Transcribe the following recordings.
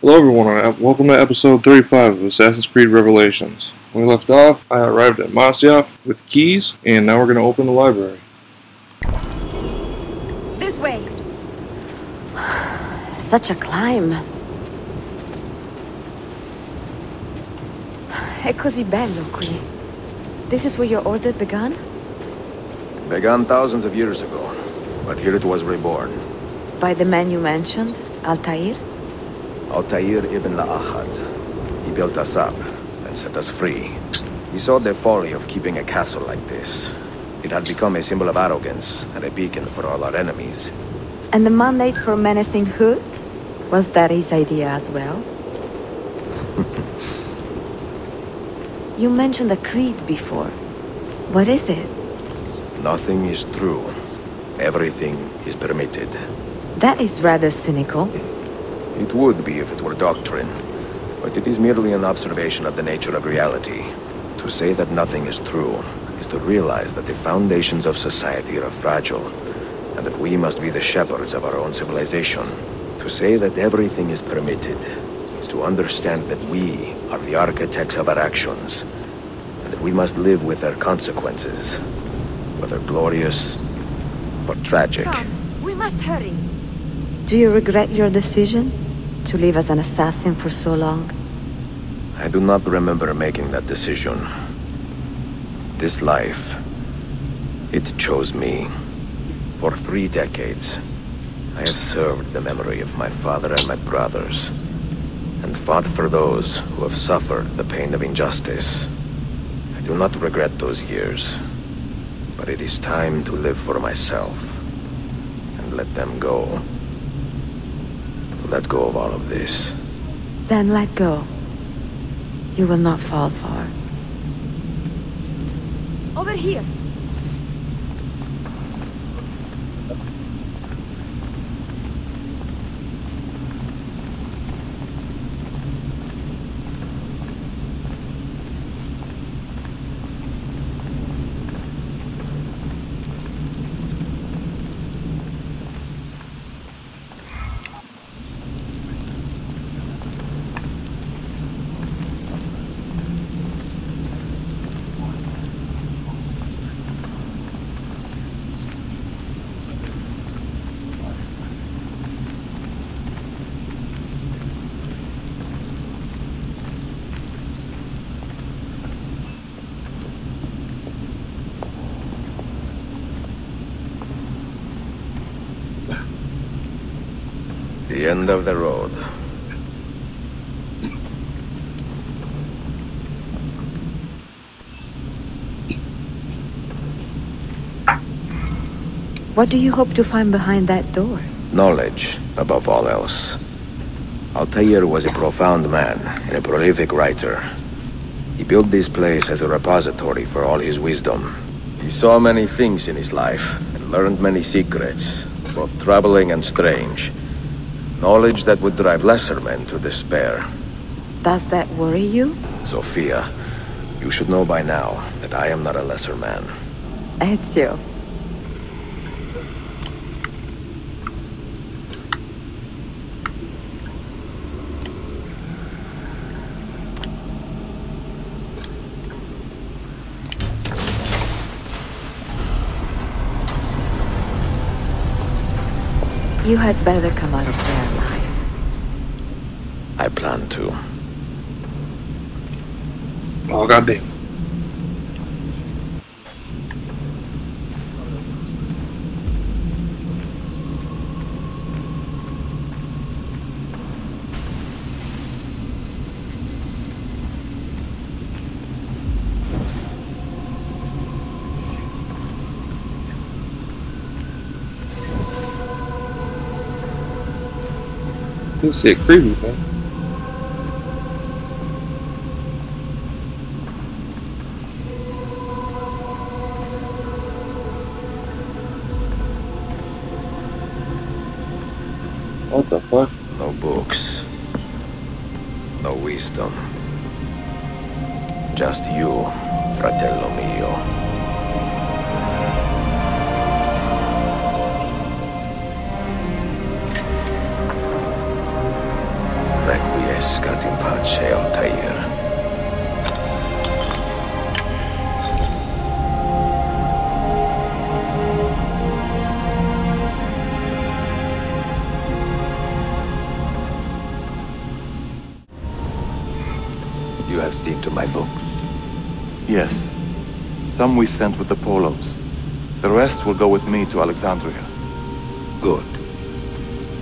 Hello everyone, and welcome to episode 35 of Assassin's Creed Revelations. When we left off, I arrived at Masyaf with the keys, and now we're going to open the library. This way! Such a climb. È così bello qui. This is where your order began? Began thousands of years ago, but here it was reborn. By the man you mentioned, Altair? Altair ibn Ahad. He built us up and set us free. He saw the folly of keeping a castle like this. It had become a symbol of arrogance and a beacon for all our enemies. And the mandate for menacing hoods? Was that his idea as well? You mentioned a creed before. What is it? Nothing is true. Everything is permitted. That is rather cynical. It would be if it were doctrine, but it is merely an observation of the nature of reality. To say that nothing is true is to realize that the foundations of society are fragile, and that we must be the shepherds of our own civilization. To say that everything is permitted is to understand that we are the architects of our actions, and that we must live with their consequences, whether glorious or tragic. Come, we must hurry. Do you regret your decision to live as an assassin for so long? I do not remember making that decision. This life, it chose me. For 3 decades, I have served the memory of my father and my brothers, and fought for those who have suffered the pain of injustice. I do not regret those years, but it is time to live for myself, and let them go. Let go of all of this. Then let go. You will not fall far. Over here! The end of the road. What do you hope to find behind that door? Knowledge, above all else. Altair was a profound man and a prolific writer. He built this place as a repository for all his wisdom. He saw many things in his life and learned many secrets, both troubling and strange. Knowledge that would drive lesser men to despair. Does that worry you? Sofia, you should know by now that I am not a lesser man. Ezio. You had better come out of there alive. I plan to. Oh, goddamn. This is creepy, man. What the fuck? No books. No wisdom. Just you, fratello mio. Requiem. Escat in pace, Altair. You have seen to my books. Yes. Some we sent with the Polos. The rest will go with me to Alexandria. Good.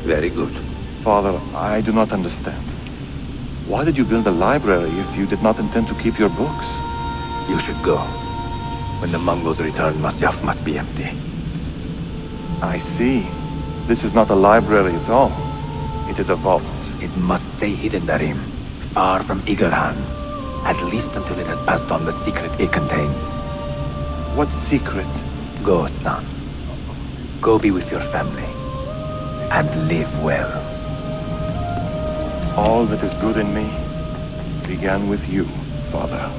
Very good. Father, I do not understand. Why did you build a library if you did not intend to keep your books? You should go. When the Mongols return, Masyaf must be empty. I see. This is not a library at all. It is a vault. It must stay hidden, Darim. Far from eager hands. At least until it has passed on the secret it contains. What secret? Go, son. Go be with your family. And live well. All that is good in me began with you, Father.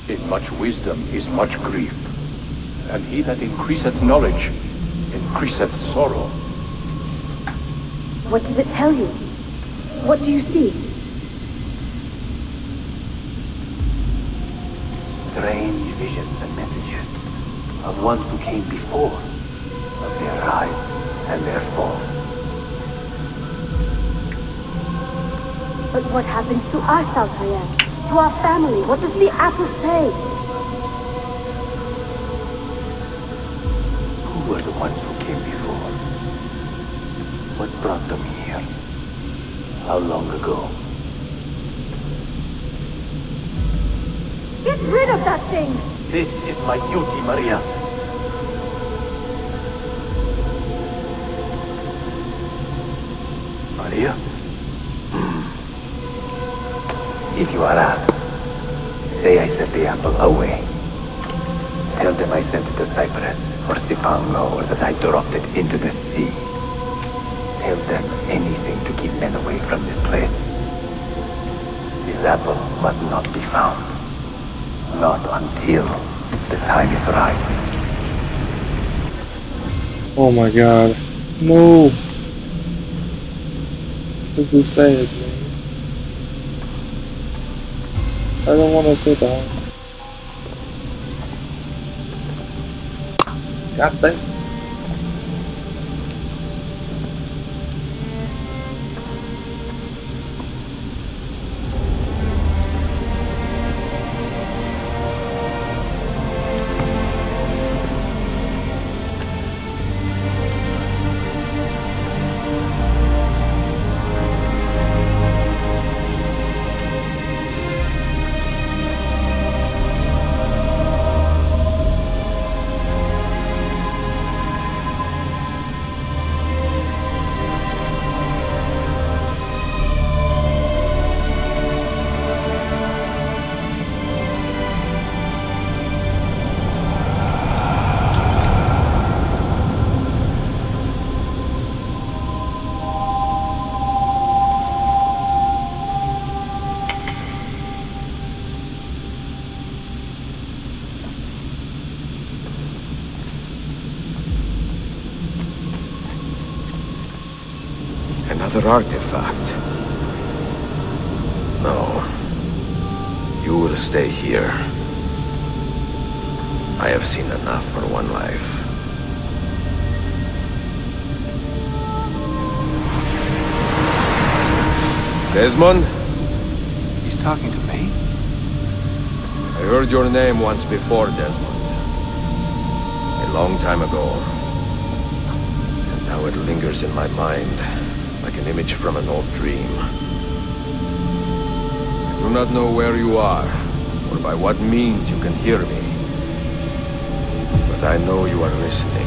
In much wisdom is much grief, and he that increaseth knowledge increaseth sorrow. What does it tell you? What do you see? Strange visions and messages of ones who came before, of their rise and their fall. But what happens to us, Altair? To our family? What does the apple say? Who were the ones who came before? What brought them here? How long ago? Get rid of that thing! This is my duty, Maria. Maria? If you are asked, say I sent the apple away. Tell them I sent it to Cyprus or Cipango, or that I dropped it into the sea. Tell them anything to keep men away from this place. This apple must not be found. Not until the time is right. Oh my god. No! This is sad, man. I don't want to sit down. God damn. Another artifact. No. You will stay here. I have seen enough for one life. Desmond? He's talking to me? I heard your name once before, Desmond. A long time ago. And now it lingers in my mind, like an image from an old dream. I do not know where you are, or by what means you can hear me. But I know you are listening.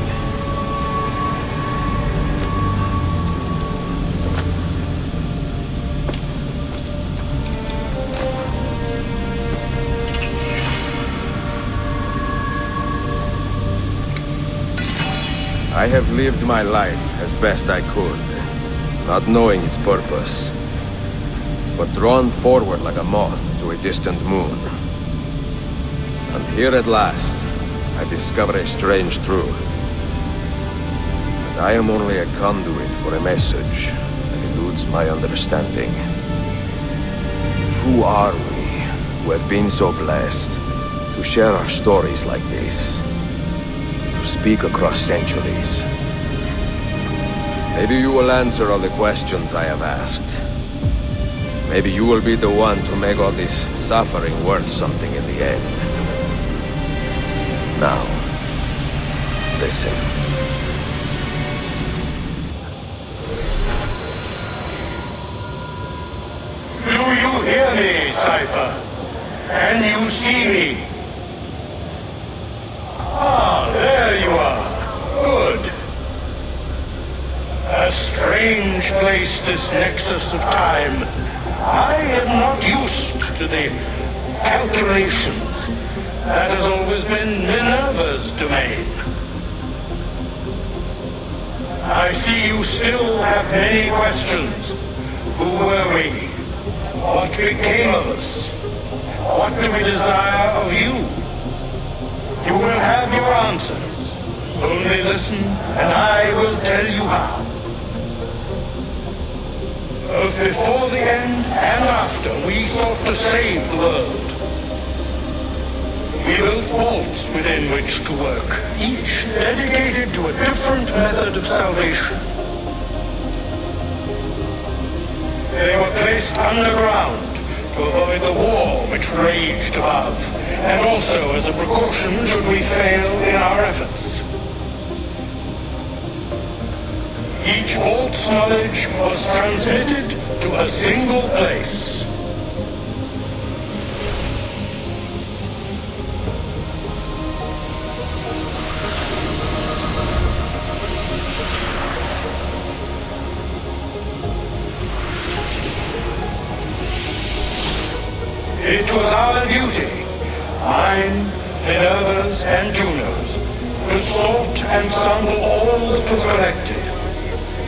I have lived my life as best I could. not knowing its purpose, but drawn forward like a moth to a distant moon. And here at last, I discover a strange truth. That I am only a conduit for a message that eludes my understanding. Who are we, who have been so blessed to share our stories like this? To speak across centuries? Maybe you will answer all the questions I have asked. Maybe you will be the one to make all this suffering worth something in the end. Now, listen. Do you hear me, Cypher? Can you see me? Ah, there you are. Good. A strange place, this nexus of time. I am not used to the calculations. That has always been Minerva's domain. I see you still have many questions. Who were we? What became of us? What do we desire of you? You will have your answers. Only listen, and I will tell you how. Both before the end and after, we sought to save the world. We built vaults within which to work, each dedicated to a different method of salvation. They were placed underground to avoid the war which raged above, and also as a precaution should we fail in our efforts. Each vault's knowledge was transmitted to a single place. It was our duty, mine, Minerva's, and Juno's, to sort and sample all that was collected.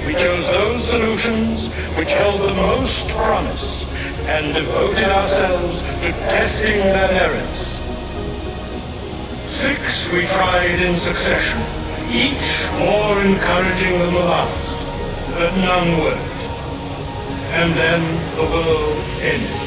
We chose those solutions which held the most promise, and devoted ourselves to testing their merits. 6 we tried in succession, each more encouraging than the last, but none worked. And then the world ended.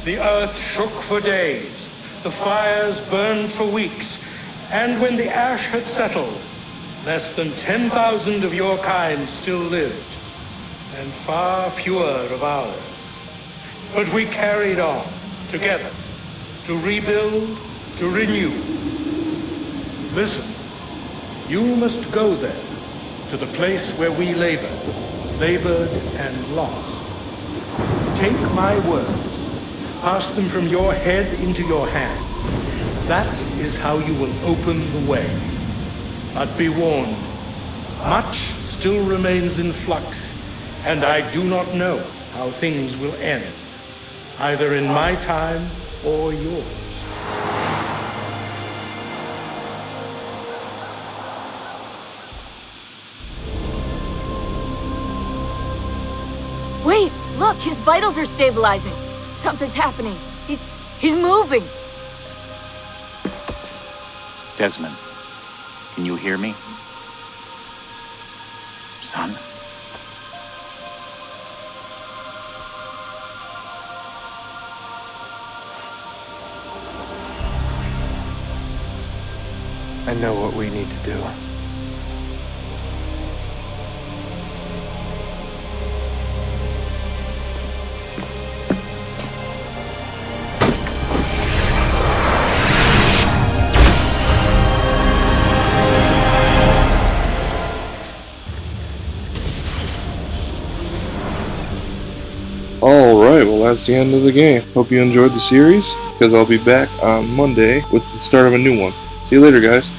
The earth shook for days, the fires burned for weeks, and when the ash had settled, less than 10,000 of your kind still lived, and far fewer of ours. But we carried on, together, to rebuild, to renew. Listen, you must go there, to the place where we labored and lost. Take my words, pass them from your head into your hands. That is how you will open the way. But be warned, much still remains in flux, and I do not know how things will end, either in my time or yours. Wait, look, his vitals are stabilizing. Something's happening. He's moving. Desmond, can you hear me? Son? I know what we need to do. Alright, well that's the end of the game. Hope you enjoyed the series, because I'll be back on Monday with the start of a new one. See you later, guys.